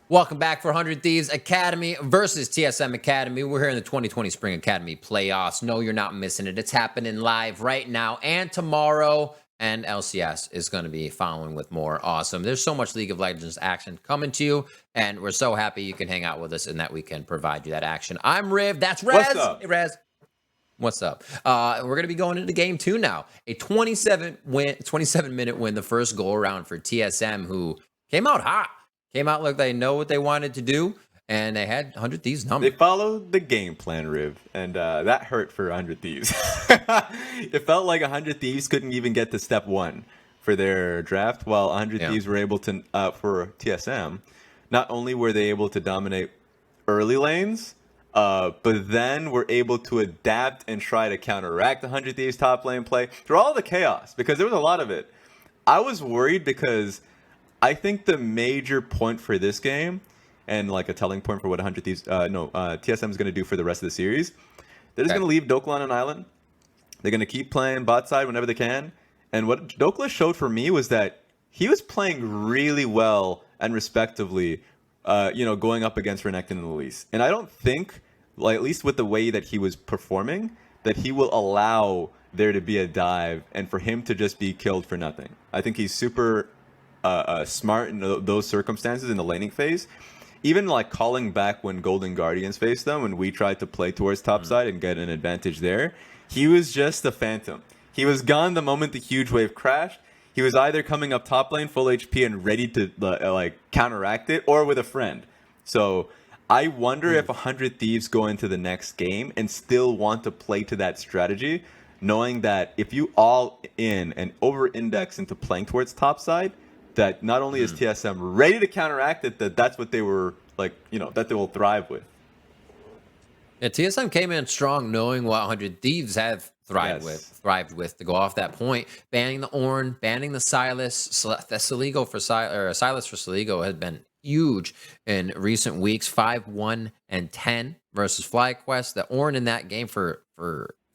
Welcome back for 100 Thieves Academy versus TSM Academy. We're here in the 2020 Spring Academy playoffs. No, you're not missing it. It's happening live right now and tomorrow. And LCS is going to be following with more awesome. There's so much League of Legends action coming to you. And we're so happy you can hang out with us and that we can provide you that action. I'm Riv. That's Rez. What's up? Hey, Rez. What's up? We're going to be going into game 2 now. A 27-minute win, the first go around for TSM, who came out hot. Came out like they know what they wanted to do, and they had 100 Thieves number. They followed the game plan, Riv, and that hurt for 100 Thieves. It felt like 100 Thieves couldn't even get to step 1 for their draft, while 100 Thieves were able to, for TSM, not only were they able to dominate early lanes, but then were able to adapt and try to counteract the 100 Thieves top lane play through all the chaos, because there was a lot of it. I was worried because I think the major point for this game, and like a telling point for what 100 Thieves, TSM is going to do for the rest of the series, they're just going to leave Dokla on an island. They're going to keep playing bot side whenever they can. And what Dokla showed for me was that he was playing really well and respectively, going up against Renekton and Elise. And I don't think, like at least with the way that he was performing, that he will allow there to be a dive and for him to just be killed for nothing. I think he's super smart in those circumstances in the laning phase. Even like calling back when Golden Guardians faced them, when we tried to play towards top side and get an advantage there, he was just a phantom. He was gone the moment the huge wave crashed. He was either coming up top lane full HP and ready to counteract it, or with a friend. So I wonder if 100 Thieves go into the next game and still want to play to that strategy, knowing that if you all in and over-index into playing towards top side, that not only is TSM ready to counteract it, that's what they were that they will thrive with. Yeah, TSM came in strong, knowing what 100 Thieves have thrived with to go off that point. Banning the Ornn, banning the Silas, the Silas for Siligo had been huge in recent weeks. 5-1 and 10 versus FlyQuest. The Ornn in that game for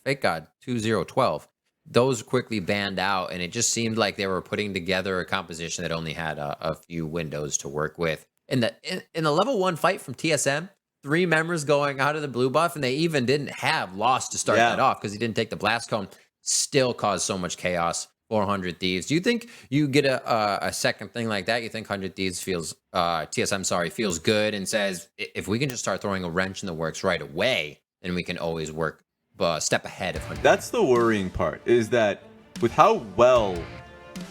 Fake God 2-0-12. Those quickly banned out, and it just seemed like they were putting together a composition that only had a few windows to work with. In the level 1 fight from TSM, 3 members going out of the blue buff, and they even didn't have Lost to start that off because he didn't take the blast cone. Still caused so much chaos. 400 Thieves. Do you think you get a second thing like that? You think 100 Thieves feels feels good and says, if we can just start throwing a wrench in the works right away, then we can always work step ahead of 100. That's the worrying part, is that with how well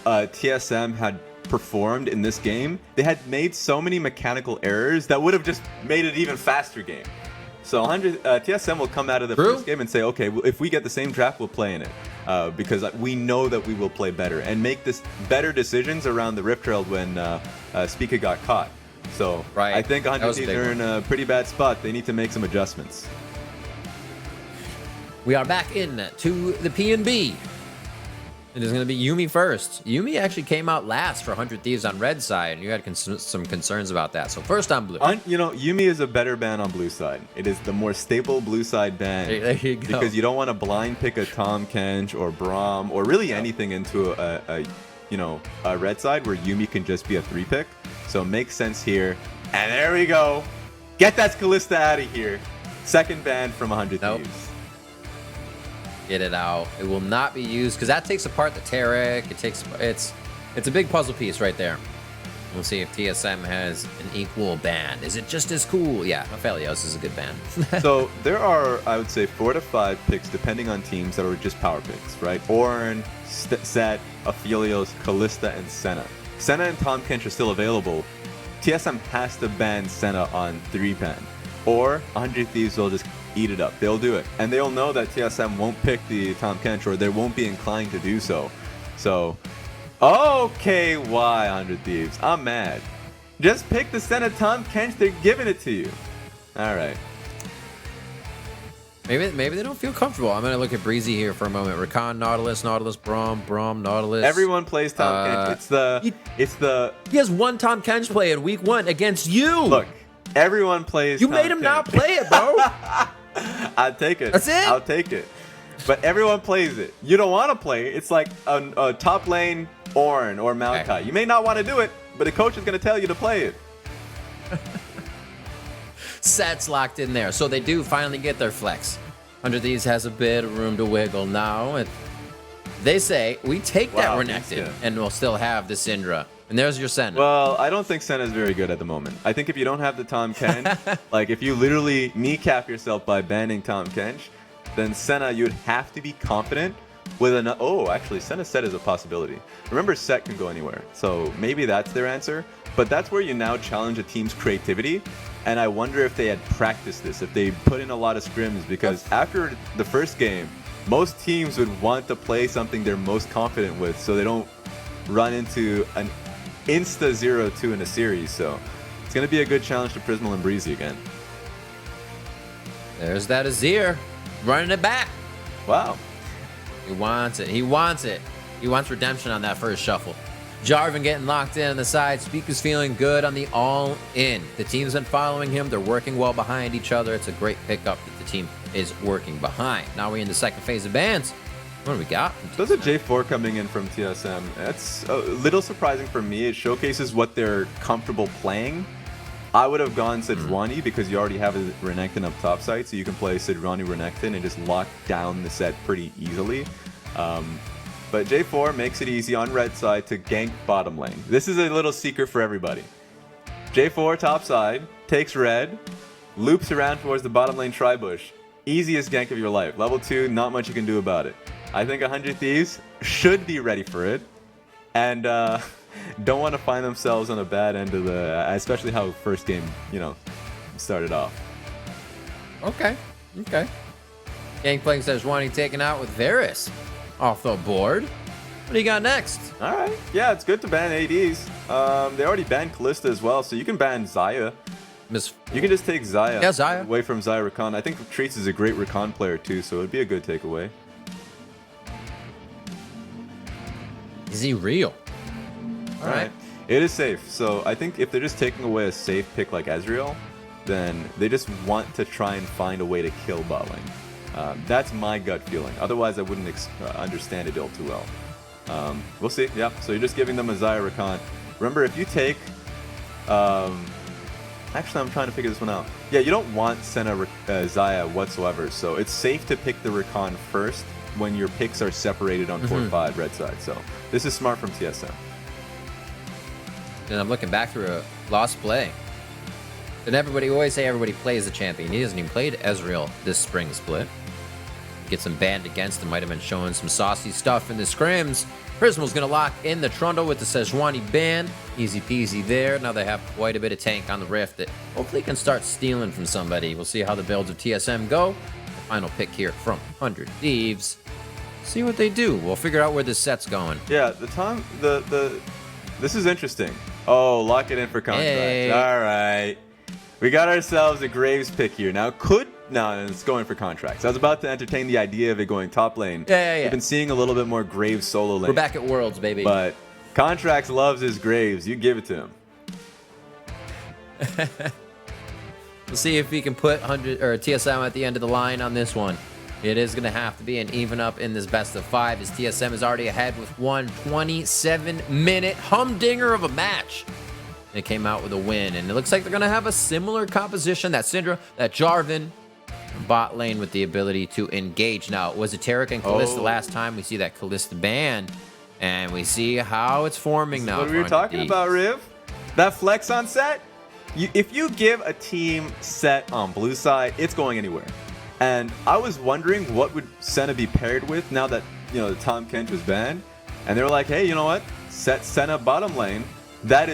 TSM had performed in this game, they had made so many mechanical errors that would have just made it even faster game. So TSM will come out of the first game and say, okay, if we get the same draft, we'll play in it, because we know that we will play better and make this better decisions around the Rift Trail when Spica got caught. So I think 100 Thieves are in a pretty bad spot. They need to make some adjustments. We are back in to the P&B. It is going to be Yuumi first. Yuumi actually came out last for 100 Thieves on red side, and you had some concerns about that. So first on blue. Yuumi is a better ban on blue side. It is the more stable blue side ban. There you go. Because you don't want to blind pick a Tahm Kench or Braum or really anything into a red side where Yuumi can just be a 3-pick. So it makes sense here. And there we go. Get that Kalista out of here. Second ban from 100 Thieves. Get it out. It will not be used because that takes apart the Taric. It's a big puzzle piece right there. We'll see if TSM has an equal ban. Is it just as cool? Yeah, Aphelios is a good ban. So there are, I would say, 4 to 5 picks depending on teams that are just power picks, right? Ornn, Set, Aphelios, Kalista, and Senna. Senna and Tahm Kench are still available. TSM has to ban Senna on 3-ban, or 100 Thieves will just eat it up. They'll do it, and they'll know that TSM won't pick the Tahm Kench, or they won't be inclined to do so. So, okay, why 100 Thieves? I'm mad. Just pick the Senna Tahm Kench. They're giving it to you. All right. Maybe they don't feel comfortable. I'm gonna look at Breezy here for a moment. Rakan, Nautilus, Braum, Nautilus. Everyone plays Tahm Kench. It's the. He has one Tahm Kench play in week 1 against you. Look, everyone plays. You made him not play it, bro. I'll take it. That's it. I'll take it. But everyone plays it. You don't want to play it. It's like a top lane Ornn or Maokai. You may not want to do it, but the coach is going to tell you to play it. sets locked in there. So they do finally get their flex. 100 Thieves has a bit of room to wiggle now. And they say, we take that Renekton and we'll still have the Syndra. And there's your Senna. Well, I don't think Senna is very good at the moment. I think if you don't have the Tahm Kench, like if you literally kneecap yourself by banning Tahm Kench, then Senna, you'd have to be confident with an... Oh, actually, Senna set is a possibility. Remember, set can go anywhere. So maybe that's their answer. But that's where you now challenge a team's creativity. And I wonder if they had practiced this, if they put in a lot of scrims. Because after the first game, most teams would want to play something they're most confident with so they don't run into an insta 0-2 in a series. So it's going to be a good challenge to Prismal and Breezy again. There's that Azir running it back. Wow. He wants it. He wants it. He wants redemption on that first shuffle. Jarvan getting locked in on the side. Speak is feeling good on the all-in. The team's been following him. They're working well behind each other. It's a great pickup that the team is working behind. Now we're in the second phase of bans. What do we got? There's a J4 coming in from TSM. That's a little surprising for me. It showcases what they're comfortable playing. I would have gone Sejuani because you already have a Renekton up top side, so you can play Sejuani Renekton and just lock down the set pretty easily. But J4 makes it easy on red side to gank bottom lane. This is a little secret for everybody. J4 top side, takes red, loops around towards the bottom lane tri-bush. Easiest gank of your life. Level 2, not much you can do about it. I think 100 Thieves should be ready for it. And don't want to find themselves on a bad end of the... Especially how first game, started off. Okay. Gangplank says Wani taken out with Varus off the board. What do you got next? All right. Yeah, it's good to ban ADs. They already banned Kalista as well, so you can ban Xayah. You can just take Xayah, away from Xayah Rakan. I think Treats is a great Rakan player too, so it'd be a good takeaway. Is he real? All right. It is safe. So I think if they're just taking away a safe pick like Ezreal, then they just want to try and find a way to kill bot lane. That's my gut feeling. Otherwise, I wouldn't understand it all too well. We'll see. Yeah. So you're just giving them a Xayah Rakan. Remember, if you take... actually, I'm trying to figure this one out. Yeah, you don't want Senna Xayah whatsoever. So it's safe to pick the Rakan first when your picks are separated on 4-5 red side. So this is smart from TSM. And I'm looking back through a lost play. And everybody always say everybody plays the champion. He hasn't even played Ezreal this spring split. Gets him banned against him. Might have been showing some saucy stuff in the scrims. Prismal's going to lock in the Trundle with the Sejuani ban. Easy peasy there. Now they have quite a bit of tank on the Rift that hopefully can start stealing from somebody. We'll see how the builds of TSM go. The final pick here from 100 Thieves. See what they do. We'll figure out where this set's going. Yeah, this is interesting. Oh, lock it in for contract. Hey. All right. We got ourselves a Graves pick here. Now, no, it's going for contracts. I was about to entertain the idea of it going top lane. Yeah. We've been seeing a little bit more Graves solo lane. We're back at Worlds, baby. But contracts loves his Graves. You give it to him. We'll see if we can put 100 or TSM at the end of the line on this one. It is going to have to be an even up in this best of 5 as TSM is already ahead with 27-minute humdinger of a match. They came out with a win, and it looks like they're going to have a similar composition. That Syndra, that Jarvan, bot lane with the ability to engage. Now, was it Taric and Kalista last time? We see that Kalista ban, and we see how it's forming now. What we were talking about, Riv? That flex on set? If you give a team set on blue side, it's going anywhere. And I was wondering what would Senna be paired with now that, the Tahm Kench was banned. And they were like, hey, you know what? Set Senna bottom lane. That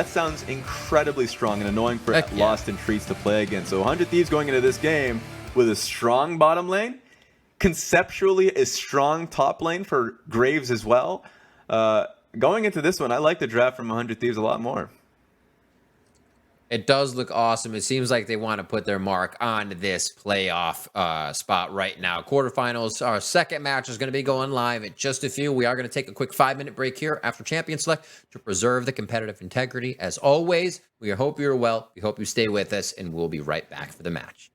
sounds incredibly strong and annoying for Lost and Treats to play against. So 100 Thieves going into this game with a strong bottom lane. Conceptually, a strong top lane for Graves as well. Going into this one, I like the draft from 100 Thieves a lot more. It does look awesome. It seems like they want to put their mark on this playoff spot right now. Quarterfinals, our second match is going to be going live in just a few. We are going to take a quick 5-minute break here after Champion Select to preserve the competitive integrity. As always, we hope you're well. We hope you stay with us, and we'll be right back for the match.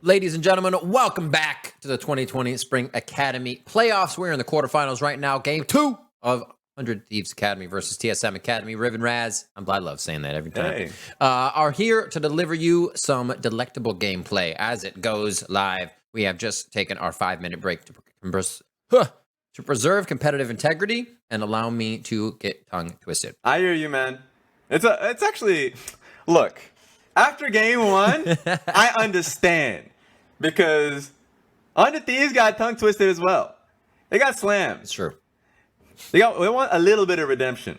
Ladies and gentlemen, welcome back to the 2020 Spring Academy playoffs. We're in the quarterfinals right now. Game 2 of 100 Thieves Academy versus TSM Academy. Riv and Raz, I love saying that every time, are here to deliver you some delectable gameplay as it goes live. We have just taken our 5-minute break to preserve competitive integrity and allow me to get tongue twisted. I hear you, man. It's actually, look, after game 1, I understand. Because 100 Thieves got tongue twisted as well. They got slammed. It's true. They want a little bit of redemption.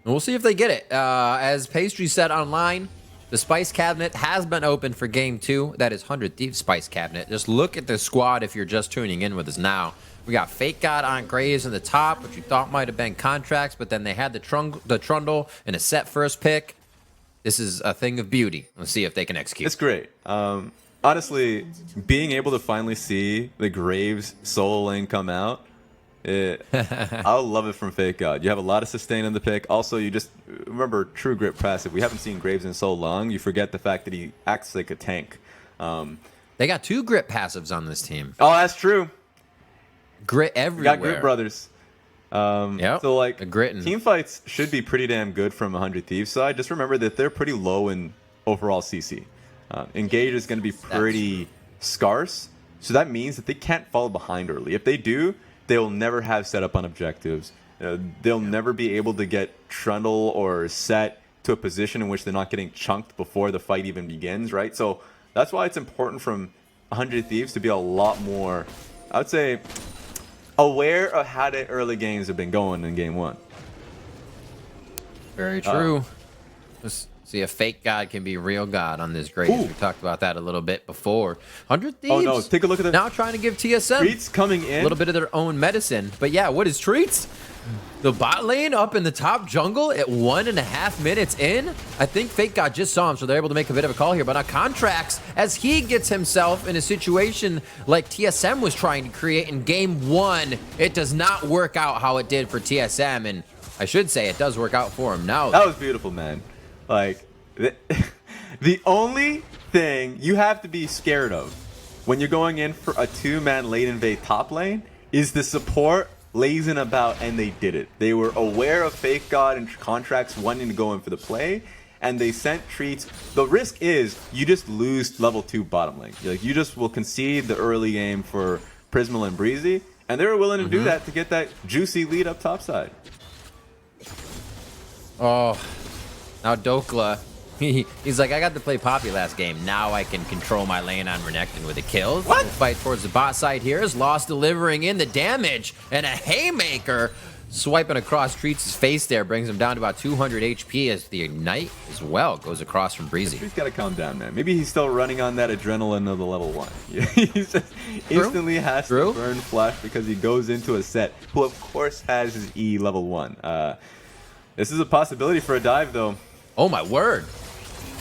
We'll see if they get it. As Pastry said online, the Spice Cabinet has been open for Game 2. That is 100 Thieves Spice Cabinet. Just look at the squad if you're just tuning in with us now. We got Fake God on Graves in the top, which you thought might have been contracts, but then they had the Trundle and a set first pick. This is a thing of beauty. Let's see if they can execute. It's great. Honestly, being able to finally see the Graves solo lane come out, I'll love it from Fake God. You have a lot of sustain in the pick. Also, you just remember True Grit passive. We haven't seen Graves in so long. You forget the fact that he acts like a tank. They got 2 Grit passives on this team. Oh, that's true. Grit everywhere. We got Grit brothers. Yep. So like grit team fights should be pretty damn good from 100 Thieves side. Just remember that they're pretty low in overall CC. Engage is going to be pretty scarce, so that means that they can't fall behind early. If they do, they'll never have setup on objectives. They'll never be able to get Trundle or set to a position in which they're not getting chunked before the fight even begins, right? So that's why it's important from 100 Thieves to be a lot more, I would say, aware of how the early games have been going in game 1. Very true. Let's see if Fake God can be real God on this Graves. We talked about that a little bit before. 100 Thieves. Oh no, take a look at the now trying to give TSM Treats coming in. A little bit of their own medicine. But yeah, what is Treats? The bot lane up in the top jungle at 1.5 minutes in. I think Fake God just saw him, so they're able to make a bit of a call here. But on contracts, as he gets himself in a situation like TSM was trying to create in game 1, it does not work out how it did for TSM. And I should say it does work out for him now. That was beautiful, man. Like, the only thing you have to be scared of when you're going in for a 2-man late invade top lane is the support lazing about, and they did it. They were aware of Fake God and contracts wanting to go in for the play, and they sent Treats. The risk is you just lose level 2 bottom lane. Like, you just will concede the early game for Prismal and Breezy, and they were willing to do that to get that juicy lead up topside. Oh, now Dokla, he's like, I got to play Poppy last game. Now I can control my lane on Renekton with a kill. What? We'll fight towards the bot side here. Is Lost delivering in the damage, and a haymaker swiping across Treats' face there brings him down to about 200 HP as the Ignite as well goes across from Breezy. He's got to calm down, man. Maybe he's still running on that adrenaline of the level 1. He's just instantly has to burn Flash because he goes into a set who, of course, has his E level 1. This is a possibility for a dive, though. Oh, my word.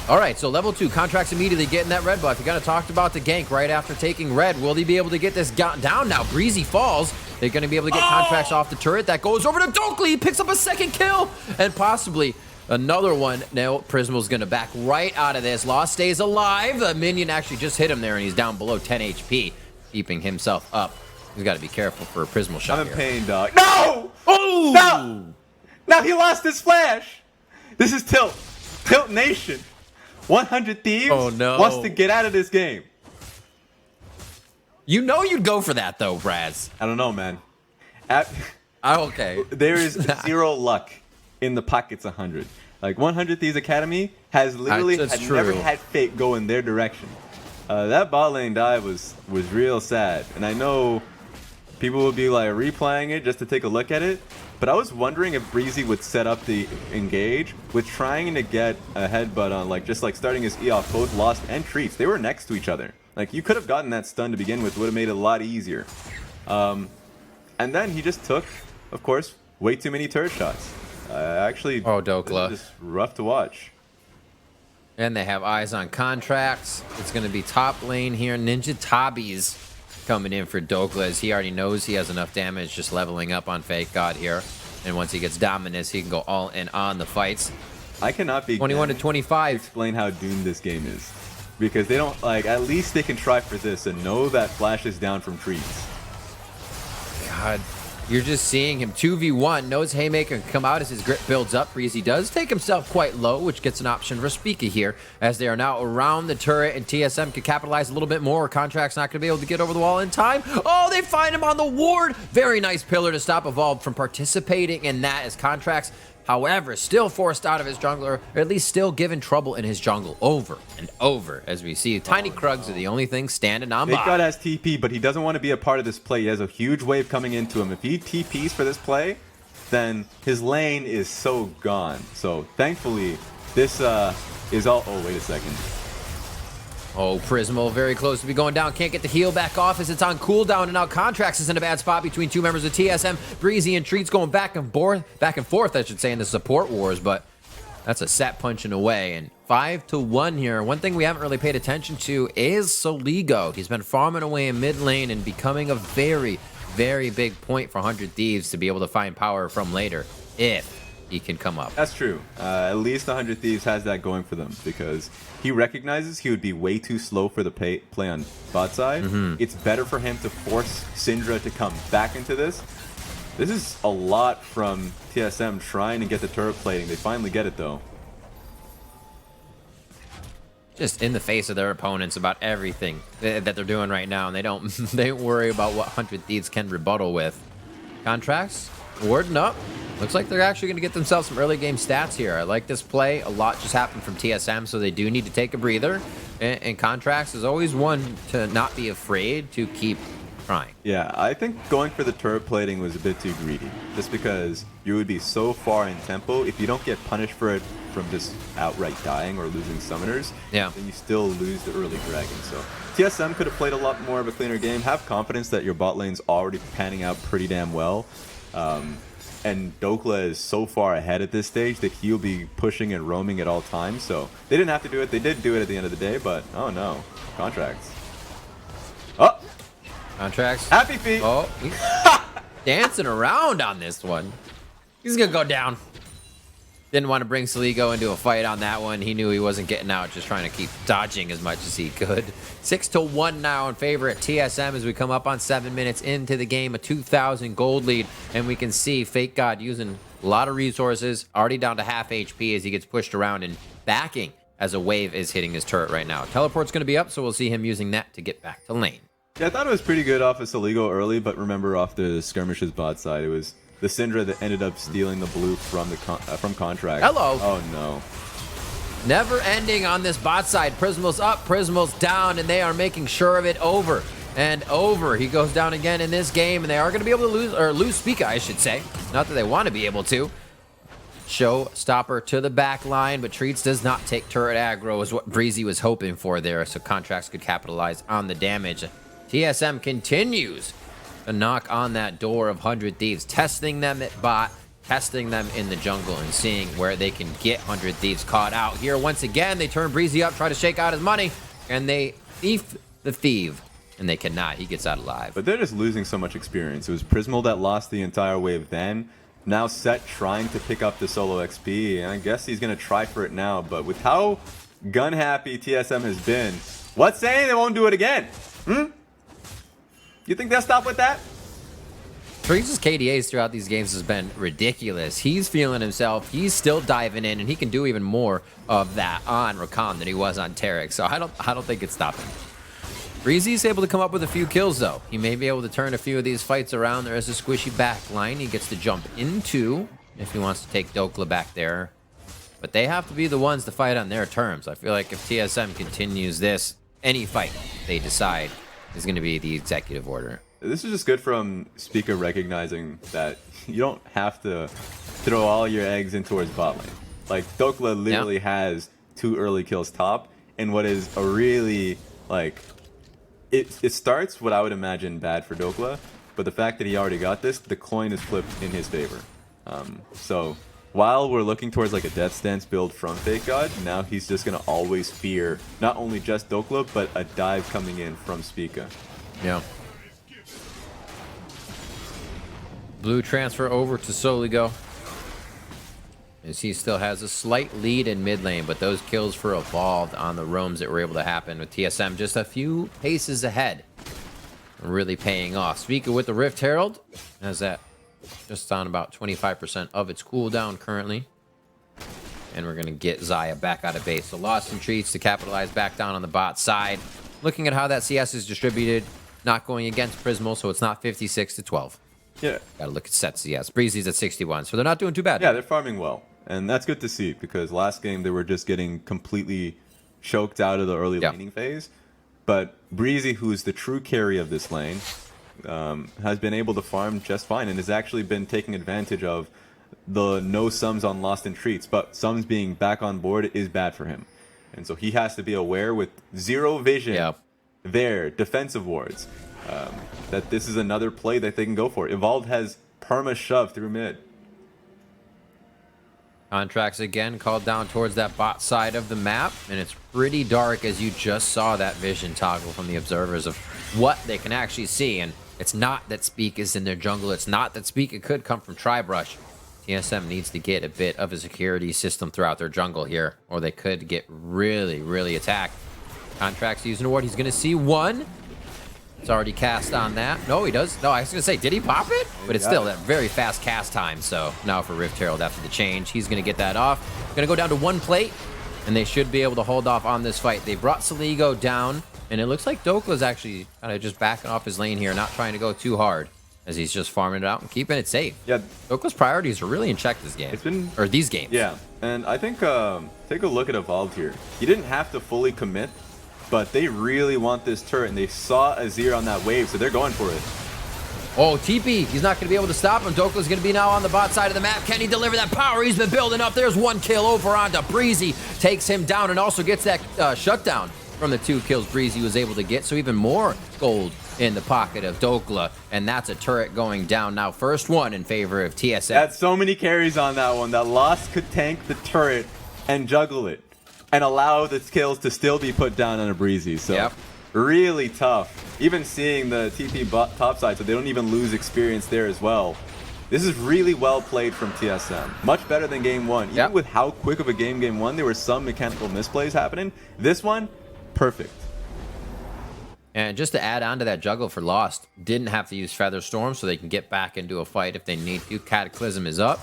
All right, so level 2, contracts immediately getting that red buff. You kind of talked about the gank right after taking red. Will he be able to get this down now? Breezy falls. They're going to be able to get contracts off the turret. That goes over to Dokley. He picks up a second kill and possibly another one. Now Prismal's going to back right out of this. Lost stays alive. The minion actually just hit him there, and he's down below 10 HP, keeping himself up. He's got to be careful for a Prismal shot. I'm in pain, dog. No! Oh! No! Now he lost his flash. This is Tilt. Tilt Nation. 100 Thieves wants to get out of this game. You know you'd go for that, though, Braz. I don't know, man. Okay. There is 0 luck in the pockets 100. Like, 100 Thieves Academy has literally never had fate go in their direction. That bot lane dive was real sad. And I know people will be like replaying it just to take a look at it. But I was wondering if Breezy would set up the engage with trying to get a headbutt on, like, just like starting his E off both Lost and Treats. They were next to each other. Like, you could have gotten that stun to begin with. Would have made it a lot easier. And then he just took, of course, way too many turret shots. Actually, Dokla. Just rough to watch. And they have eyes on contracts. It's going to be top lane here. Ninja Tabby's coming in for Dokla, as he already knows he has enough damage just leveling up on Fake God here. And once he gets Dominus, he can go all in on the fights. I cannot be 21 to 25. Explain how doomed this game is. because they don't like. At least they can try for this and know that Flash is down from trees. God, you're just seeing him 2v1. Knows Haymaker can come out as his grip builds up. Breezy does take himself quite low, which gets an option for Spica here, as they are now around the turret, and TSM can capitalize a little bit more. Contract's not going to be able to get over the wall in time. Oh, they find him on the ward. Very nice pillar to stop Evolved from participating in that, as Contracts, however, still forced out of his jungler, or at least still given trouble in his jungle over and over, as we see. Tiny Krugs are the only thing standing on by. FLICKR has TP, but he doesn't want to be a part of this play. He has a huge wave coming into him. If he TPs for this play, then his lane is so gone. So thankfully, this is all... Oh, wait a second. Oh, Prismal very close to be going down. Can't get the heal back off as it's on cooldown, and now Contracts is in a bad spot between two members of TSM. Breezy and Treats going back and forth, I should say, in the support wars, but that's a set punching away. And 5-1 here. One thing we haven't really paid attention to is Soligo. He's been farming away in mid lane and becoming a very, very big point for 100 Thieves to be able to find power from later, if he can come up. That's true. At least 100 Thieves has that going for them, because he recognizes he would be way too slow for the play on bot side. It's better for him to force Syndra to come back into this. This is a lot from TSM trying to get the turret plating. They finally get it, though. Just in the face of their opponents about everything that they're doing right now, and they don't worry about what 100 Thieves can rebuttal with. Contracts warding up. Looks like they're actually going to get themselves some early game stats here. I like this play. A lot just happened from TSM, so they do need to take a breather. And Contracts is always one to not be afraid to keep trying. Yeah, I think going for the turret plating was a bit too greedy, just because you would be so far in tempo. If you don't get punished for it from just outright dying or losing summoners, then you still lose the early dragon. So TSM could have played a lot more of a cleaner game. Have confidence that your bot lane's already panning out pretty damn well. And Dokla is so far ahead at this stage that he'll be pushing and roaming at all times. So they didn't have to do it. They did do it at the end of the day, but oh no. Contracts. Oh! Contracts. Happy feet! Oh, he's dancing around on this one. He's going to go down. Didn't want to bring Soligo into a fight on that one. He knew he wasn't getting out, just trying to keep dodging as much as he could. 6-1 now in favor at TSM as we come up on 7 minutes into the game. A 2,000 gold lead, and we can see Fake God using a lot of resources, already down to half HP as he gets pushed around and backing as a wave is hitting his turret right now. Teleport's going to be up, so we'll see him using that to get back to lane. Yeah, I thought it was pretty good off of Soligo early, but remember off the skirmishes bot side, it was the Syndra that ended up stealing the blue from the from Contract. Hello. Oh no. Never ending on this bot side. Prismal's up, Prismal's down, and they are making sure of it over and over. He goes down again in this game, and they are going to be able to lose Spica, I should say. Not that they want to be able to. Showstopper to the back line, but Treats does not take turret aggro, is what Breezy was hoping for there, so Contracts could capitalize on the damage. TSM continues to knock on that door of 100 Thieves, testing them at bot, testing them in the jungle, and seeing where they can get 100 Thieves caught out. Here, once again, they turn Breezy up, try to shake out his money, and they thief the thief, and they cannot. He gets out alive. But they're just losing so much experience. It was Prismal that lost the entire wave then. Now Set trying to pick up the solo XP, and I guess he's going to try for it now. But with how gun-happy TSM has been, what's saying they won't do it again? You think they'll stop with that? Treats' KDAs throughout these games has been ridiculous. He's feeling himself. He's still diving in, and he can do even more of that on Rakan than he was on Taric. So I don't think it's stopping. Breezy's able to come up with a few kills, though. He may be able to turn a few of these fights around. There is a squishy back line he gets to jump into if he wants to take Dokla back there. But they have to be the ones to fight on their terms. I feel like if TSM continues this, any fight they decide is going to be the executive order. This is just good from Spica recognizing that you don't have to throw all your eggs into his bot lane. Like, Dokla literally has 2 early kills top, and what is a really, like, it starts what I would imagine bad for Dokla, but the fact that he already got this, the coin is flipped in his favor. So while we're looking towards like a death stance build from Fake God, now he's just going to always fear not only just Dokla, but a dive coming in from Spica. Yeah. Blue transfer over to Soligo. as he still has a slight lead in mid lane, but those kills for Evolved on the roams that were able to happen with TSM just a few paces ahead. Really paying off. Speaker with the Rift Herald has that just on about 25% of its cooldown currently. And we're going to get Xayah back out of base. So Lost in Treats to capitalize back down on the bot side. Looking at how that CS is distributed, not going against Prismal, so it's not 56 to 12. Yeah. Got to look at set CS. Breezy's at 61, so they're not doing too bad. Yeah, they're farming well. And that's good to see, because last game they were just getting completely choked out of the early laning phase. But Breezy, who's the true carry of this lane, has been able to farm just fine and has actually been taking advantage of the no sums on Lost in Treats. But sums being back on board is bad for him. And so he has to be aware with zero vision there, defensive wards, that this is another play that they can go for. Evolved has perma shove through mid. Contracts again called down towards that bot side of the map, and it's pretty dark as you just saw that vision toggle from the observers of what they can actually see. And it's not that Speak is in their jungle. It's not that Speak it could come from Tribrush. TSM needs to get a bit of a security system throughout their jungle here, or they could get really, really attacked. Contracts using a ward. He's going to see one. It's already cast on that. No, he does. No, I was going to say, did he pop it? But it's still that very fast cast time. So now for Rift Herald after the change, he's going to get that off. Going to go down to one plate, and they should be able to hold off on this fight. They brought Saligo down, and it looks like Dokla's actually kind of just backing off his lane here, not trying to go too hard, as he's just farming it out and keeping it safe. Yeah, Dokla's priorities are really in check this game. It's been, or these games. Yeah, and I think take a look at Evolved here. He didn't have to fully commit, but they really want this turret, and they saw Azir on that wave, so they're going for it. Oh, TP, he's not going to be able to stop him. Dokla's going to be now on the bot side of the map. Can he deliver that power? He's been building up. There's one kill over onto Breezy. Takes him down and also gets that shutdown from the 2 kills Breezy was able to get. So even more gold in the pocket of Dokla, and that's a turret going down now. First one in favor of TSM. That's so many carries on that one. That Lost could tank the turret and juggle it and allow the kills to still be put down on a Breezy. So really tough. Even seeing the TP top side, so they don't even lose experience there as well. This is really well played from TSM. Much better than game 1. Even with how quick of a game 1, there were some mechanical misplays happening. This one, perfect. And just to add on to that juggle for Lost, didn't have to use Feather Storm, so they can get back into a fight if they need to. Cataclysm is up.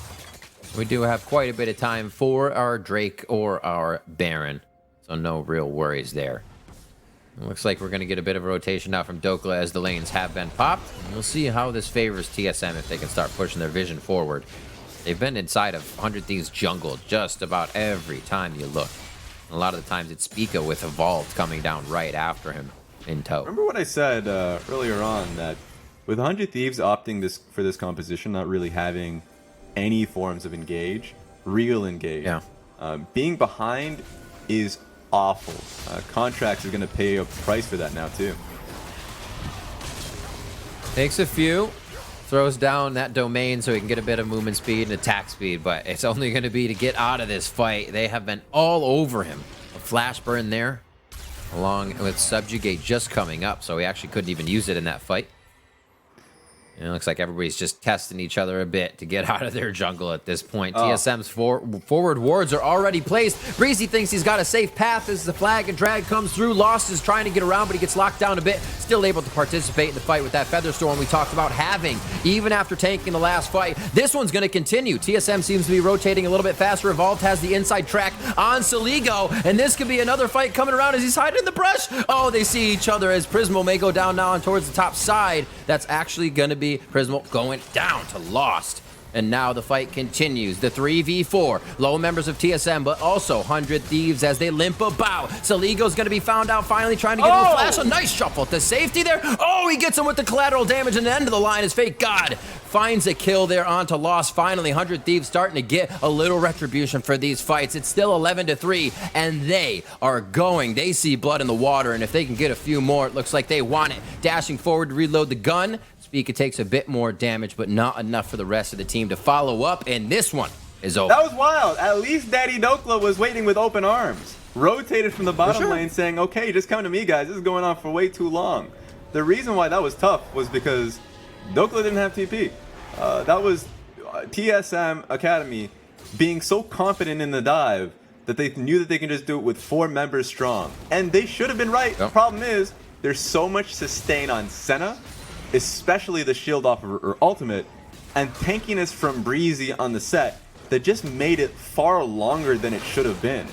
We do have quite a bit of time for our Drake or our Baron, so no real worries there. It looks like we're going to get a bit of a rotation now from Dokla as the lanes have been popped. We'll see how this favors TSM if they can start pushing their vision forward. They've been inside of 100 Thieves jungle just about every time you look. And a lot of the times it's Spica with Evolved coming down right after him in tow. Remember what I said earlier on, that with 100 Thieves opting for this composition, not really having any forms of real engage. Being behind is awful. Contracts are going to pay a price for that now too. Takes a few, throws down that domain so he can get a bit of movement speed and attack speed, but it's only going to be to get out of this fight. They have been all over him. A flash burn there, along with Subjugate just coming up, so he actually couldn't even use it in that fight. And it looks like everybody's just testing each other a bit to get out of their jungle at this point. TSM's forward wards are already placed. Breezy thinks he's got a safe path as the flag and drag comes through. Lost is trying to get around, but he gets locked down a bit. Still able to participate in the fight with that Feather Storm we talked about having, even after tanking the last fight. This one's going to continue. TSM seems to be rotating a little bit faster. Evolved has the inside track on Saligo, and this could be another fight coming around as he's hiding in the brush. Oh, they see each other as Prismo may go down now and towards the top side. That's actually going to be Prismal going down to Lost. And now the fight continues. The 3v4. Low members of TSM, but also 100 Thieves as they limp about. Saligo's going to be found out finally trying to get him a flash. A nice shuffle to safety there. Oh, he gets him with the collateral damage, and the end of the line is Fake God. Finds a kill there onto Lost. Finally, 100 Thieves starting to get a little retribution for these fights. It's still 11-3, and they are going. They see blood in the water, and if they can get a few more, it looks like they want it. Dashing forward to reload the gun. Speaker takes a bit more damage, but not enough for the rest of the team to follow up, and this one is over. That was wild. At least Daddy Dokla was waiting with open arms. Rotated from the bottom lane saying, okay, just come to me, guys. This is going on for way too long. The reason why that was tough was because Dokla didn't have TP. That was TSM Academy being so confident in the dive that they knew that they can just do it with 4 members strong. And they should have been right. The problem is, there's so much sustain on Senna, especially the shield off of her ultimate, and tankiness from Breezy on the set that just made it far longer than it should have been.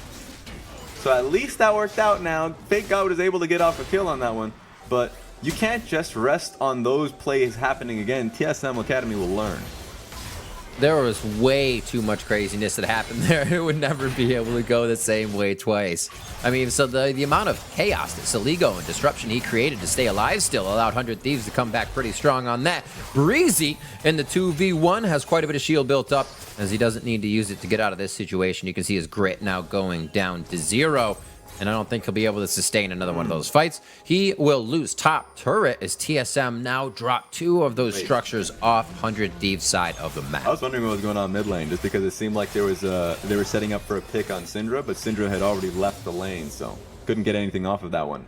So at least that worked out now. Fake God was able to get off a kill on that one, but you can't just rest on those plays happening again. TSM Academy will learn. There was way too much craziness that happened there. It would never be able to go the same way twice. I mean, so the amount of chaos that Saligo and disruption he created to stay alive still allowed 100 Thieves to come back pretty strong on that. Breezy in the 2v1 has quite a bit of shield built up, as he doesn't need to use it to get out of this situation. You can see his grit now going down to 0. And I don't think he'll be able to sustain another one of those fights. He will lose top turret as TSM now drop 2 of those structures off 100 Thieves side of the map. I was wondering what was going on mid lane, just because it seemed like there was they were setting up for a pick on Syndra, but Syndra had already left the lane, so couldn't get anything off of that one.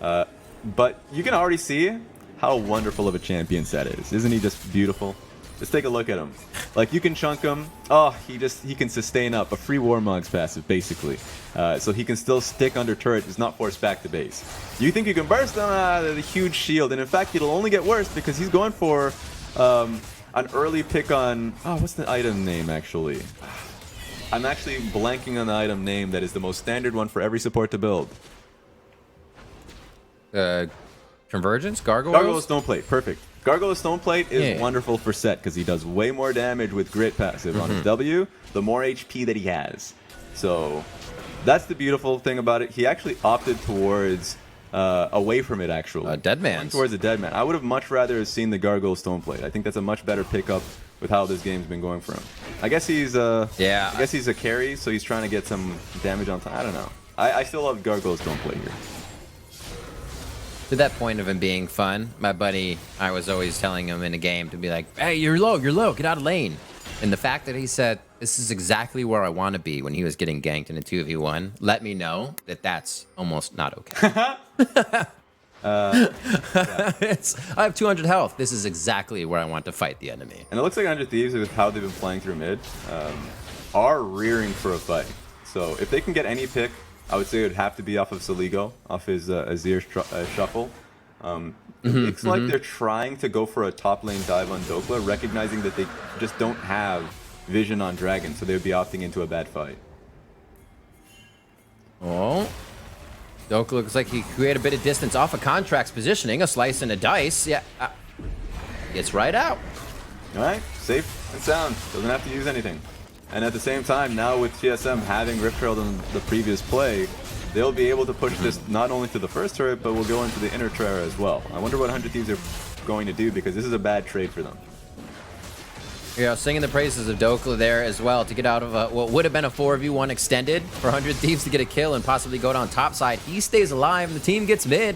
But you can already see how wonderful of a champion Set is. Isn't he just beautiful? Just take a look at him. Like, you can chunk him. Oh, he can sustain up a free Warmog's passive, basically. So he can still stick under turret, is not forced back to base. You think you can burst him? The huge shield. And in fact, it'll only get worse because he's going for an early pick on... Oh, what's the item name, actually? I'm actually blanking on the item name that is the most standard one for every support to build. Convergence? Gargoyle? Gargoyle Stoneplate. Perfect. Gargoyle Stoneplate is wonderful for Set because he does way more damage with Grit passive on his W, the more HP that he has. So that's the beautiful thing about it. He actually opted towards away from it, actually. Dead Man. Towards a Dead Man. I would have much rather seen the Gargoyle Stoneplate. I think that's a much better pickup with how this game's been going for him. I guess he's I guess he's a carry, so he's trying to get some damage on time. I don't know. I still love Gargoyle Stoneplate here. To that point of him being fun, my buddy, I was always telling him in a game to be like, hey, you're low, get out of lane. And the fact that he said, this is exactly where I want to be when he was getting ganked in a 2v1, let me know that that's almost not okay. I have 200 health. This is exactly where I want to fight the enemy. And it looks like 100 Thieves, with how they've been playing through mid, are rearing for a fight. So if they can get any pick, I would say it would have to be off of Saligo, off his Azir shuffle. It's like they're trying to go for a top lane dive on Dokla, recognizing that they just don't have vision on Dragon, so they would be opting into a bad fight. Oh. Dokla looks like he created a bit of distance off of Contract's positioning, a slice and a dice. Yeah, gets right out. All right, safe and sound. Doesn't have to use anything. And at the same time, now with TSM having Rift Herald in the previous play, they'll be able to push this not only to the first turret, but will go into the inner turret as well. I wonder what 100 Thieves are going to do, because this is a bad trade for them. Yeah, singing the praises of Dokla there as well to get out of what would have been a 4v1 extended for 100 Thieves to get a kill and possibly go down top side. He stays alive and the team gets mid.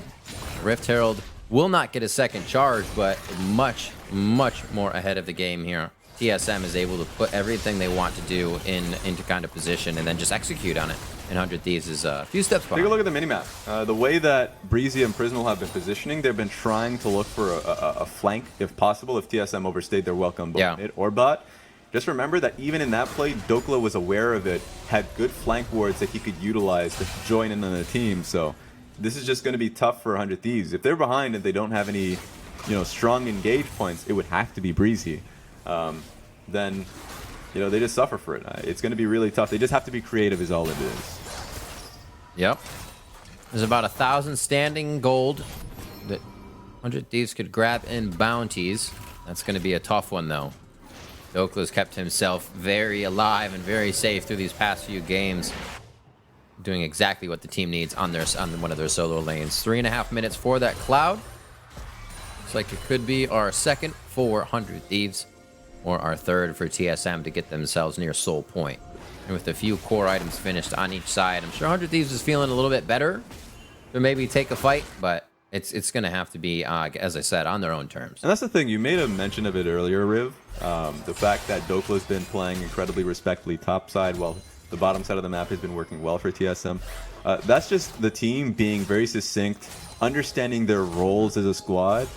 Rift Herald will not get a second charge, but much, much more ahead of the game here. TSM is able to put everything they want to do into kind of position and then just execute on it. And 100 Thieves is a few steps behind. Take a look at the minimap. The way that Breezy and Prismal have been positioning, they've been trying to look for a flank, if possible, if TSM overstayed their welcome both mid or bot. Just remember that even in that play, Dokla was aware of it, had good flank wards that he could utilize to join in on the team. So this is just going to be tough for 100 Thieves. If they're behind and they don't have any, strong engage points, it would have to be Breezy. Then, they just suffer for it. It's going to be really tough. They just have to be creative is all it is. Yep. There's about 1,000 standing gold that 100 Thieves could grab in bounties. That's going to be a tough one, though. Dokla's kept himself very alive and very safe through these past few games, doing exactly what the team needs on one of their solo lanes. 3.5 minutes for that Cloud. Looks like it could be our second for 100 Thieves, or our third for TSM to get themselves near Soul Point. And with a few core items finished on each side, I'm sure 100 Thieves is feeling a little bit better to maybe take a fight, but it's going to have to be, as I said, on their own terms. And that's the thing. You made a mention of it earlier, Riv. The fact that Dokla's been playing incredibly respectfully top side, while the bottom side of the map has been working well for TSM. That's just the team being very succinct, understanding their roles as a squad,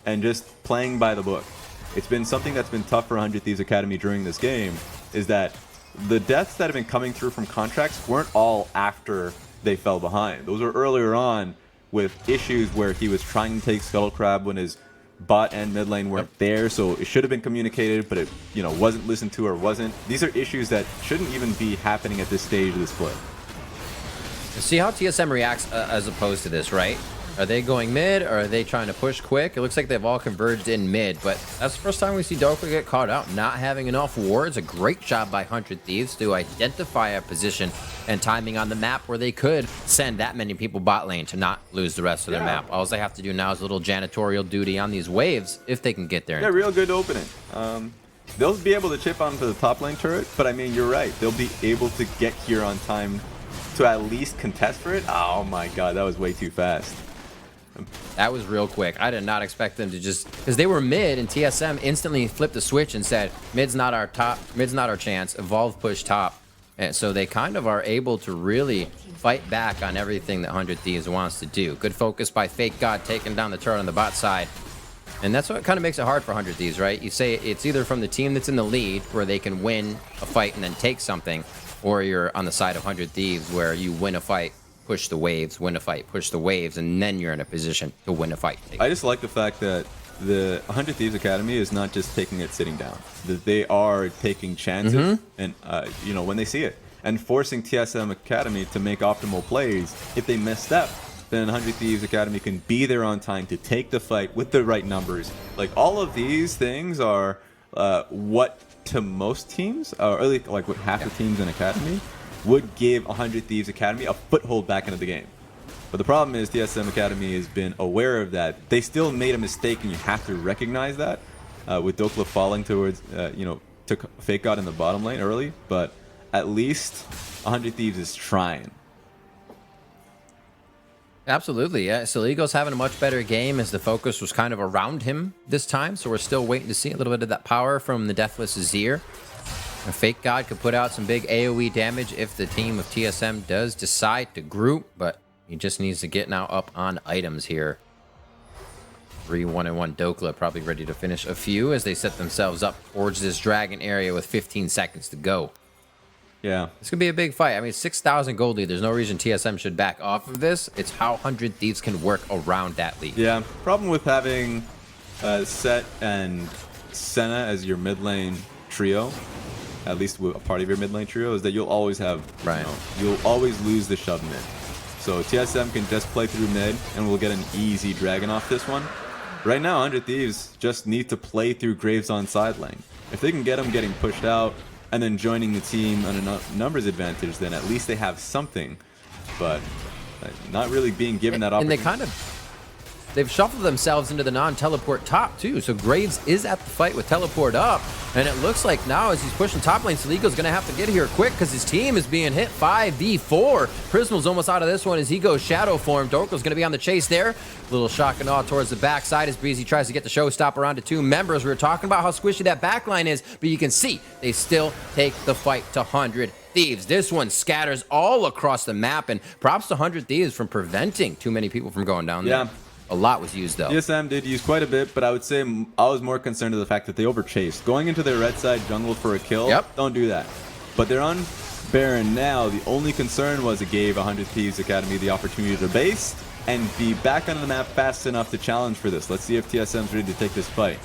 and just playing by the book. It's been something that's been tough for 100 Thieves Academy during this game, is that the deaths that have been coming through from contracts weren't all after they fell behind. Those were earlier on with issues where he was trying to take Scuttle Crab when his bot and mid lane weren't there, so it should have been communicated, but it wasn't listened to or wasn't. These are issues that shouldn't even be happening at this stage of the split. See how TSM reacts as opposed to this, right? Are they going mid, or are they trying to push quick? It looks like they've all converged in mid, but that's the first time we see Doka get caught out. Not having enough wards. A great job by 100 Thieves to identify a position and timing on the map where they could send that many people bot lane to not lose the rest of their map. All they have to do now is a little janitorial duty on these waves if they can get there. Yeah, real good opening. They'll be able to chip onto the top lane turret, but I mean, you're right. They'll be able to get here on time to at least contest for it. Oh my god, that was way too fast. That was real quick. I did not expect them to just, because they were mid and TSM instantly flipped the switch and said, mid's not our top, mid's not our chance, evolve push top. And so they kind of are able to really fight back on everything that 100 Thieves wants to do. Good focus by Fake God taking down the turret on the bot side. And that's what kind of makes it hard for 100 Thieves, right? You say it's either from the team that's in the lead where they can win a fight and then take something, or you're on the side of 100 Thieves where you win a fight, push the waves, win a fight, push the waves, and then you're in a position to win a fight. I just like the fact that the 100 Thieves Academy is not just taking it sitting down. That they are taking chances, and when they see it, and forcing TSM Academy to make optimal plays. If they mess up, then 100 Thieves Academy can be there on time to take the fight with the right numbers. Like, all of these things are what to most teams, or at least like what half the teams in Academy would give 100 Thieves Academy a foothold back into the game. But the problem is TSM Academy has been aware of that. They still made a mistake, and you have to recognize that. With Dokla falling towards, took Fake God in the bottom lane early, but at least 100 Thieves is trying. Absolutely, yeah. Saligo's having a much better game as the focus was kind of around him this time, so we're still waiting to see a little bit of that power from the Deathless Azir. A Fake God could put out some big AoE damage if the team of TSM does decide to group, but he just needs to get now up on items here. 3-1-1 Dokla probably ready to finish a few as they set themselves up towards this dragon area with 15 seconds to go. Yeah. This could be a big fight. I mean, 6,000 gold lead. There's no reason TSM should back off of this. It's how 100 Thieves can work around that lead. Yeah. Problem with having Set and Senna as your mid lane trio, at least with a part of your mid lane trio, is that you'll always have, you'll always lose the shove mid. So TSM can just play through mid, and we'll get an easy dragon off this one. Right now, 100 Thieves just need to play through Graves on side lane. If they can get him getting pushed out and then joining the team on a numbers advantage, then at least they have something. But not really being given that opportunity. And they've shuffled themselves into the non-teleport top too. So Graves is at the fight with teleport up, and it looks like now as he's pushing top lane, Saligo's gonna have to get here quick because his team is being hit 5v4. Prismal's almost out of this one as he goes shadow form. Dorko's gonna be on the chase there. Little shock and awe towards the backside as Breezy tries to get the showstopper onto two members. We were talking about how squishy that backline is, but you can see they still take the fight to 100 Thieves. This one scatters all across the map, and props to 100 Thieves from preventing too many people from going down there. A lot was used, though. TSM did use quite a bit, but I would say I was more concerned with the fact that they overchased. Going into their red side jungle for a kill, don't do that. But they're on Baron now. The only concern was it gave 100 Thieves Academy the opportunity to base and be back on the map fast enough to challenge for this. Let's see if TSM's ready to take this fight.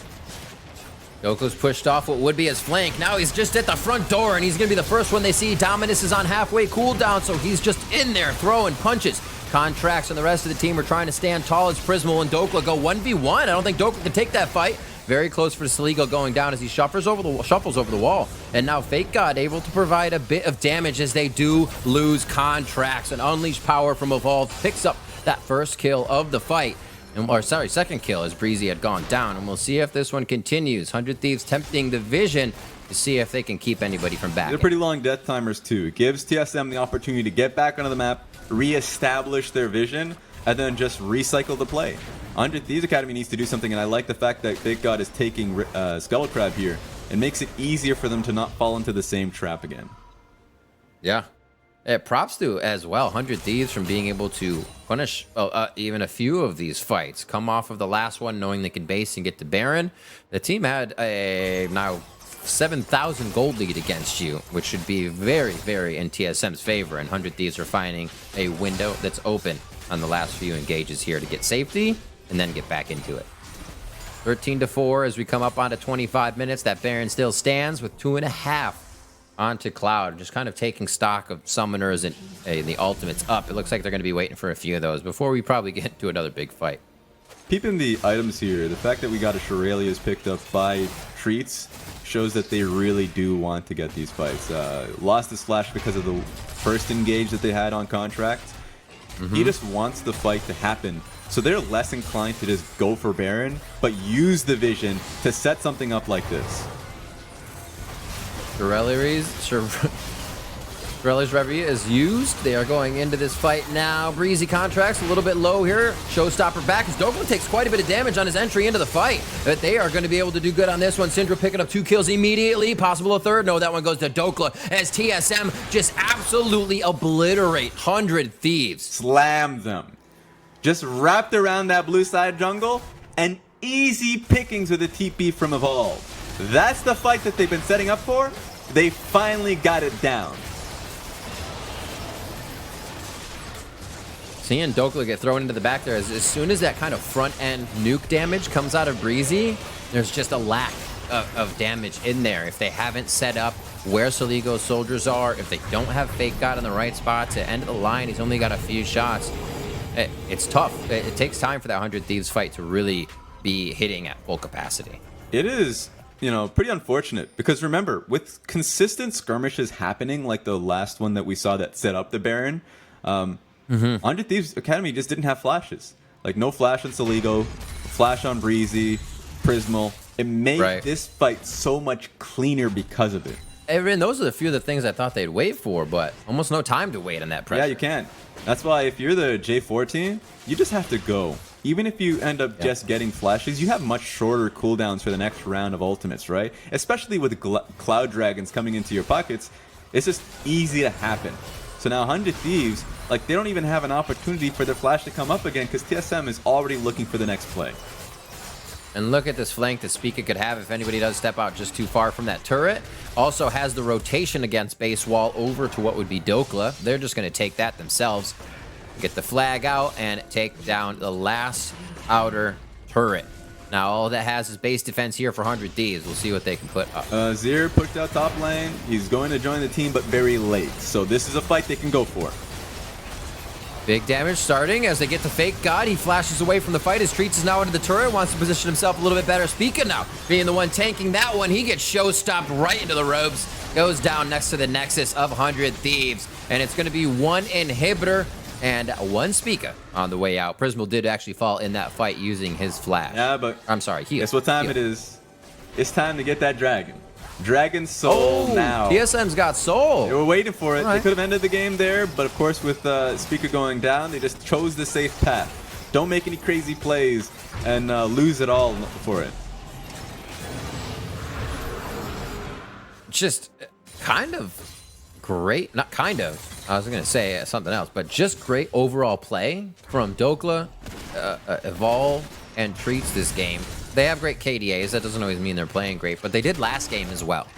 Doko's pushed off what would be his flank. Now he's just at the front door, and he's going to be the first one they see. Dominus is on halfway cooldown, so he's just in there throwing punches. Contracts and the rest of the team are trying to stand tall as Prismal and Dokla go 1v1. I don't think Dokla can take that fight. Very close for Saligo going down as he shuffles over the wall. And now Fake God able to provide a bit of damage as they do lose Contracts. And Unleashed Power from Evolve picks up that first kill of the fight. Second kill as Breezy had gone down. And we'll see if this one continues. 100 Thieves tempting the Vision to see if they can keep anybody from back. They're pretty long death timers too. It gives TSM the opportunity to get back onto the map, re-establish their vision, and then just recycle the play. 100 Thieves Academy needs to do something, and I like the fact that Big God is taking Scuttle Crab here. It makes it easier for them to not fall into the same trap again. Yeah. Props to as well 100 Thieves from being able to punish even a few of these fights. Come off of the last one knowing they could base and get to Baron. The team had now 7,000 gold lead against you, which should be very, very in TSM's favor. And 100 Thieves are finding a window that's open on the last few engages here to get safety and then get back into it. 13-4 as we come up onto 25 minutes. That Baron still stands with 2.5 onto Cloud. Just kind of taking stock of summoners and the ultimates up. It looks like they're going to be waiting for a few of those before we probably get into another big fight. Peeping the items here, the fact that we got a Shuralia's picked up by Treats shows that they really do want to get these fights. Lost his flash because of the first engage that they had on contract. He just wants the fight to happen. So they're less inclined to just go for Baron, but use the vision to set something up like this. Shuralia's Reverie is used. They are going into this fight now. Breezy contracts a little bit low here. Showstopper back as Dokla takes quite a bit of damage on his entry into the fight. But they are going to be able to do good on this one. Syndra picking up 2 kills immediately. Possible a third. No, that one goes to Dokla as TSM just absolutely obliterate 100 Thieves. Slam them. Just wrapped around that blue side jungle and easy pickings with a TP from Evolve. That's the fight that they've been setting up for. They finally got it down. Seeing Dokla get thrown into the back there, as soon as that kind of front-end nuke damage comes out of Breezy, there's just a lack of damage in there. If they haven't set up where Soligo's soldiers are, if they don't have Fake God in the right spot to end the line, he's only got a few shots. It's tough. It takes time for that 100 Thieves fight to really be hitting at full capacity. It is, you know, pretty unfortunate because remember, with consistent skirmishes happening like the last one that we saw that set up the Baron, 100 Thieves Academy just didn't have flashes. Like no flash on Soligo, flash on Breezy, Prismal. It made this fight so much cleaner because of it. And those are the few of the things I thought they'd wait for, but almost no time to wait on that pressure. Yeah, you can't. That's why if you're the J4 team, you just have to go. Even if you end up just getting flashes, you have much shorter cooldowns for the next round of ultimates, right? Especially with Cloud Dragons coming into your pockets, it's just easy to happen. So now 100 Thieves, like they don't even have an opportunity for their flash to come up again because TSM is already looking for the next play. And look at this flank that Spica could have if anybody does step out just too far from that turret. Also has the rotation against base wall over to what would be Dokla. They're just going to take that themselves. Get the flag out and take down the last outer turret. Now all that has is base defense here for 100 Thieves. We'll see what they can put up. Zir pushed out top lane. He's going to join the team, but very late. So this is a fight they can go for. Big damage starting as they get to Fake God. He flashes away from the fight as Treats is now into the turret. Wants to position himself a little bit better. Spica now being the one tanking that one. He gets show stopped right into the ropes. Goes down next to the Nexus of 100 Thieves. And it's going to be one inhibitor and one Spica on the way out. Prismal did actually fall in that fight using his flash. Yeah, but I'm sorry, heal. Guess what time it is? It's time to get that dragon. Dragon Soul now. TSM's got Soul. They were waiting for it. They could have ended the game there, but of course with Spica going down, they just chose the safe path. Don't make any crazy plays and lose it all for it. Just kind of great, not kind of, I was going to say something else, but just great overall play from Dokla, Evolve, and Treats this game. They have great KDAs. That doesn't always mean they're playing great, but they did last game as well.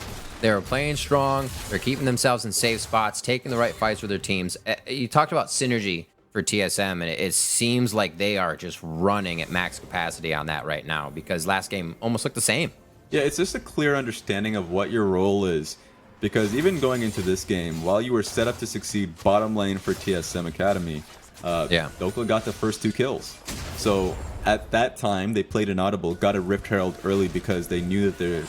They were playing strong. They're keeping themselves in safe spots, taking the right fights with their teams. You talked about synergy for TSM, and it seems like they are just running at max capacity on that right now because last game almost looked the same. Yeah, it's just a clear understanding of what your role is. Because even going into this game, while you were set up to succeed bottom lane for TSM Academy, Dokla got the first 2 kills. So at that time, they played an audible, got a Rift Herald early because they knew that their,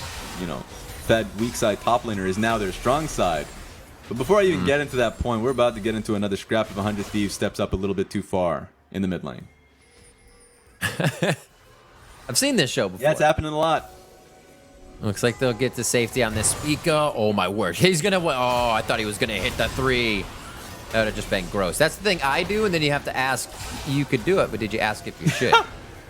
that weak side top laner is now their strong side. But before I even get into that point, we're about to get into another scrap of 100 Thieves steps up a little bit too far in the mid lane. I've seen this show before. Yeah, it's happening a lot. Looks like they'll get to safety on this Spica. Oh my word. He's going to, I thought he was going to hit the 3. That would have just been gross. That's the thing I do, and then you have to ask, you could do it, but did you ask if you should?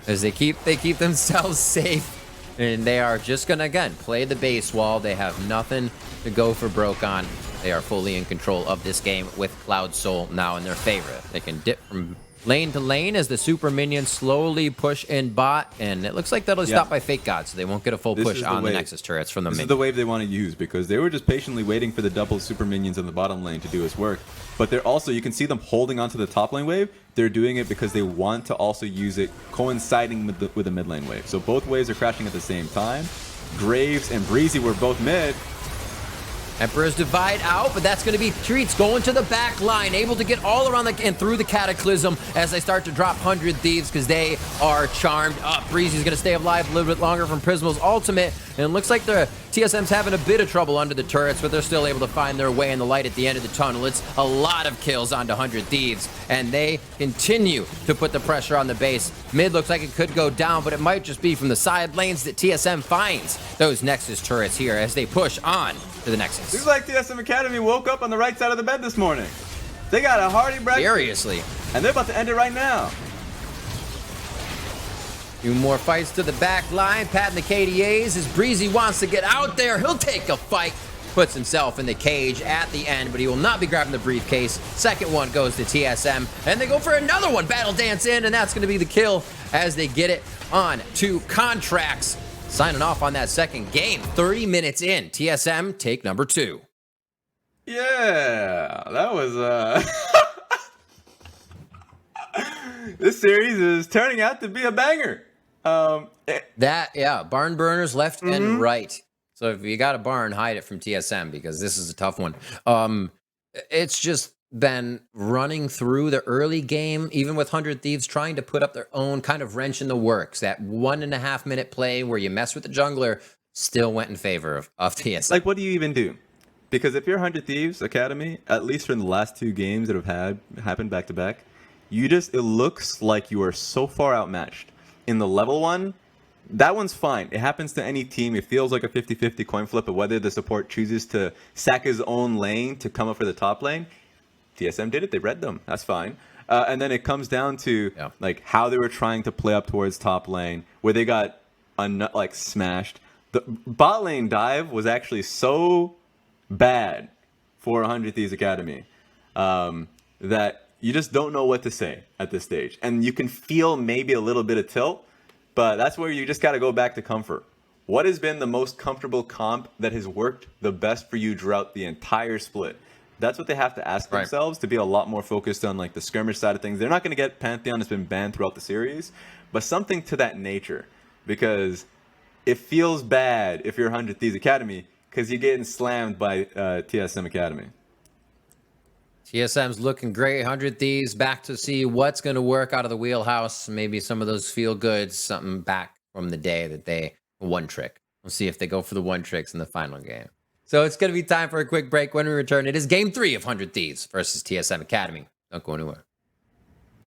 Because they keep themselves safe, and they are just going to, again, play the base wall. They have nothing to go for broke on. They are fully in control of this game with Cloud Soul now in their favor. They can dip from lane to lane as the super minions slowly push in bot, and it looks like that'll stop by Fake God, so they won't get a full push on the Nexus turrets from the This minions. is the wave they want to use because they were just patiently waiting for the double super minions in the bottom lane to do its work. But they're also, you can see them holding onto the top lane wave. They're doing it because they want to also use it coinciding with the mid lane wave. So both waves are crashing at the same time. Graves and Breezy were both mid. Emperor's Divide out, but that's going to be Treats going to the back line, able to get all around and through the Cataclysm as they start to drop 100 Thieves because they are charmed up. Breezy's going to stay alive a little bit longer from Prismal's ultimate, and it looks like the TSM's having a bit of trouble under the turrets, but they're still able to find their way in the light at the end of the tunnel. It's a lot of kills onto 100 Thieves, and they continue to put the pressure on the base. Mid looks like it could go down, but it might just be from the side lanes that TSM finds those Nexus turrets here as they push on to the Nexus. Seems like TSM Academy woke up on the right side of the bed this morning. They got a hearty breakfast. Seriously. And they're about to end it right now. Few more fights to the back line. Patting the KDAs as Breezy wants to get out there. He'll take a fight. Puts himself in the cage at the end, but he will not be grabbing the briefcase. Second one goes to TSM, and they go for another one. Battle Dance in, and that's going to be the kill as they get it on to Contracts. Signing off on that second game. 30 minutes in. TSM take number 2. Yeah, that was this series is turning out to be a banger. Barn burners left and right. So if you got a barn, hide it from TSM because this is a tough one. It's just been running through the early game, even with 100 Thieves trying to put up their own kind of wrench in the works. That 1.5 minute play where you mess with the jungler still went in favor of TSM. Like, what do you even do? Because if you're 100 Thieves Academy, at least from the last 2 games that have happened back to back, it looks like you are so far outmatched. In the level 1, that one's fine. It happens to any team. It feels like a 50-50 coin flip of whether the support chooses to sack his own lane to come up for the top lane. TSM did it. They read them. That's fine. And then it comes down to like how they were trying to play up towards top lane, where they got smashed. The bot lane dive was actually so bad for 100 Thieves Academy that you just don't know what to say at this stage. And you can feel maybe a little bit of tilt, but that's where you just got to go back to comfort. What has been the most comfortable comp that has worked the best for you throughout the entire split? That's what they have to ask themselves to be a lot more focused on like the skirmish side of things. They're not going to get Pantheon has been banned throughout the series, but something to that nature, because it feels bad if you're 100 Thieves Academy because you're getting slammed by TSM Academy. TSM's looking great. 100 Thieves back to see what's going to work out of the wheelhouse. Maybe some of those feel goods, something back from the day that they one trick. We'll see if they go for the one tricks in the final game. So it's going to be time for a quick break. When we return, it is game 3 of 100 Thieves versus TSM Academy. Don't go anywhere.